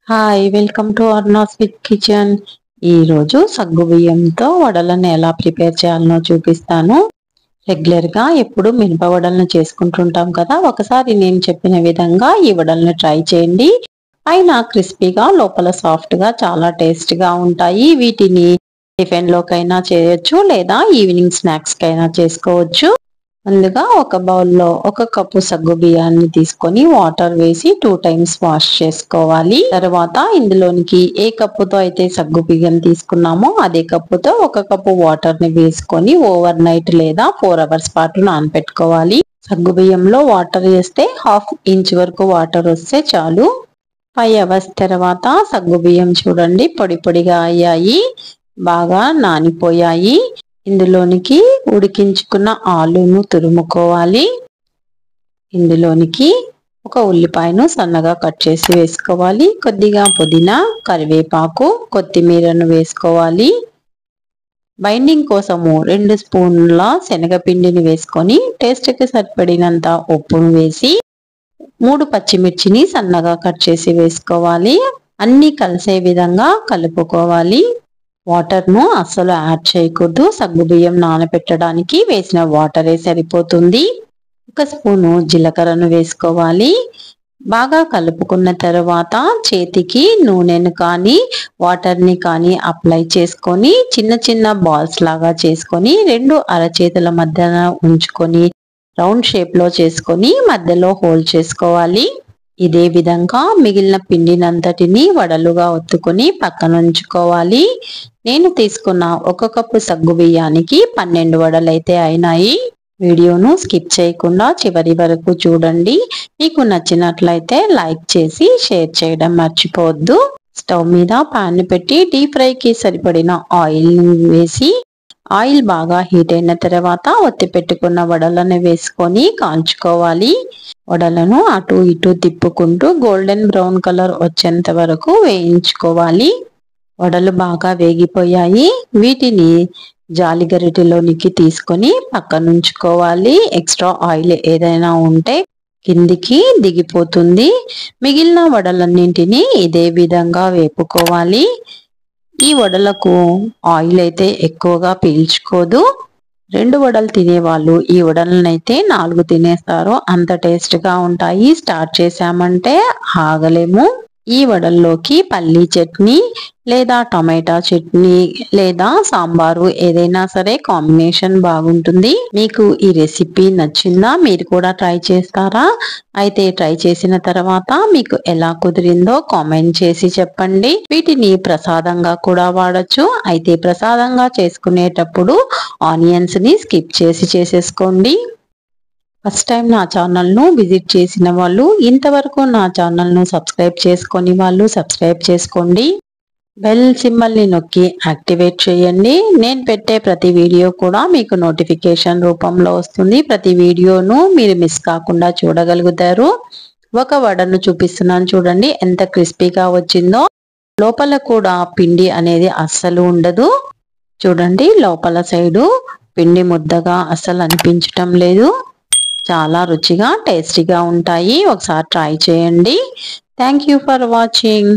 Hi welcome to Arnas with kitchen. ఈ రోజు సగ్గు బియ్యంతో వడలను ఎలా ప్రిపేర్ చేయాలనో చూపిస్తాను. రెగ్యులర్ గా ఎప్పుడు మినప వడలను చేసుకుంటుంటాం కదా, ఒకసారి నేను చెప్పిన విధంగా ఈ వడలను ట్రై చేయండి. పైన క్రిస్పీగా లోపల సాఫ్ట్ గా చాలా టేస్ట్ గా ఉంటాయి. వీటిని టిఫిన్ లోకైనా చేయొచ్చు లేదా ఈవినింగ్ స్నాక్స్ కైనా చేసుకోవచ్చు. ముందుగా ఒక బౌల్లో 1 కప్పు సగ్గు బియ్యాన్ని తీసుకొని వాటర్ వేసి 2 టైమ్స్ వాష్ చేసుకోవాలి. తర్వాత ఇందులోనికి ఏ కప్పుతో అయితే సగ్గు బియ్యం తీసుకున్నామో అదే కప్పుతో 1 కప్పు వాటర్ ని వేసుకొని ఓవర్ నైట్ లేదా 4 అవర్స్ పాటు నానబెట్టుకోవాలి. సగ్గు బియ్యంలో వాటర్ వేస్తే 1/2 ఇంచ్ వరకు వాటర్ వస్తే చాలు. 5 అవర్స్ తర్వాత సగ్గు బియ్యం చూడండి పొడి పొడిగా అయ్యాయి, బాగా నానిపోయాయి. ఇందులోనికి ఉడికించుకున్న ఆలును తురుముకోవాలి. ఇందులోనికి ఒక ఉల్లిపాయను సన్నగా కట్ చేసి వేసుకోవాలి. కొద్దిగా పుదీనా, కరివేపాకు, కొత్తిమీరను వేసుకోవాలి. బైండింగ్ కోసము 2 స్పూన్ల శనగపిండిని వేసుకొని టేస్ట్కి సరిపడినంత ఉప్పును వేసి 3 పచ్చిమిర్చిని సన్నగా కట్ చేసి వేసుకోవాలి. అన్నీ కలిసే విధంగా కలుపుకోవాలి. వాటర్ ను అస్సలు యాడ్ చేయకూడదు. సగ్గు బియ్యం నానబెట్టడానికి వేసిన వాటరే సరిపోతుంది. 1 స్పూను జీలకర్రను వేసుకోవాలి. బాగా కలుపుకున్న తర్వాత చేతికి నూనెను కానీ వాటర్ ని కానీ అప్లై చేసుకొని చిన్న చిన్న బాల్స్ లాగా చేసుకొని 2 అరచేతుల మధ్యన ఉంచుకొని రౌండ్ షేప్ లో చేసుకొని మధ్యలో హోల్ చేసుకోవాలి. ఇదే విధంగా మిగిలిన పిండినంతటిని వడలుగా ఒత్తుకొని పక్కన ఉంచుకోవాలి. నేను తీసుకున్న 1 కప్పు సగ్గు బియ్యానికి 12 వడలైతే అయినాయి. వీడియోను స్కిప్ చేయకుండా చివరి వరకు చూడండి. మీకు నచ్చినట్లయితే లైక్ చేసి షేర్ చేయడం మర్చిపోవద్దు. స్టవ్ మీద పాన్ పెట్టి డీప్ ఫ్రైకి సరిపడిన ఆయిల్ వేసి ఆయిల్ బాగా హీట్ అయిన తర్వాత ఒత్తి పెట్టుకున్న వడలను వేసుకొని కాల్చుకోవాలి. వడలను అటు ఇటు తిప్పుకుంటూ గోల్డెన్ బ్రౌన్ కలర్ వచ్చేంత వరకు వేయించుకోవాలి. వడలు బాగా వేగిపోయాయి. వీటిని జాలి గరిటెలోనికి తీసుకొని పక్కనుంచుకోవాలి. ఎక్స్ట్రా ఆయిల్ ఏదైనా ఉంటే కిందికి దిగిపోతుంది. మిగిలిన వడలన్నింటినీ ఇదే విధంగా వేపుకోవాలి. ఈ వడలకు ఆయిల్ అయితే ఎక్కువగా పీల్చుకోదు. 2 వడలు తినేవాళ్ళు ఈ వడలనైతే 4 తినేస్తారు, అంత టేస్ట్ గా ఉంటాయి. స్టార్ట్ చేసామంటే ఆగలేము. ఈ వడల్లోకి పల్లీ చట్నీ లేదా టమాటా చట్నీ లేదా సాంబారు ఏదైనా సరే కాంబినేషన్ బాగుంటుంది. మీకు ఈ రెసిపీ నచ్చిందా? మీరు కూడా ట్రై చేస్తారా? అయితే ట్రై చేసిన తర్వాత మీకు ఎలా కుదిరిందో కామెంట్ చేసి చెప్పండి. వీటిని ప్రసాదంగా కూడా వాడచ్చు. అయితే ప్రసాదంగా చేసుకునేటప్పుడు ఆనియన్స్ ని స్కిప్ చేసి చేసేసుకోండి. ఫస్ట్ టైం నా ఛానల్ను విజిట్ చేసిన వాళ్ళు, ఇంతవరకు నా ఛానల్ను సబ్స్క్రైబ్ చేసుకొని వాళ్ళు సబ్స్క్రైబ్ చేసుకోండి. బెల్ సింబల్ని నొక్కి యాక్టివేట్ చేయండి. నేను పెట్టే ప్రతి వీడియో కూడా మీకు నోటిఫికేషన్ రూపంలో వస్తుంది. ప్రతి వీడియోను మీరు మిస్ కాకుండా చూడగలుగుతారు. ఒక వడను చూపిస్తున్నాను చూడండి ఎంత క్రిస్పీగా వచ్చిందో. లోపల కూడా పిండి అనేది అస్సలు ఉండదు. చూడండి లోపల సైడు పిండి ముద్దగా అస్సలు అనిపించటం లేదు. చాలా రుచిగా టేస్టీగా ఉంటాయి. ఒకసారి ట్రై చేయండి. Thank you for watching.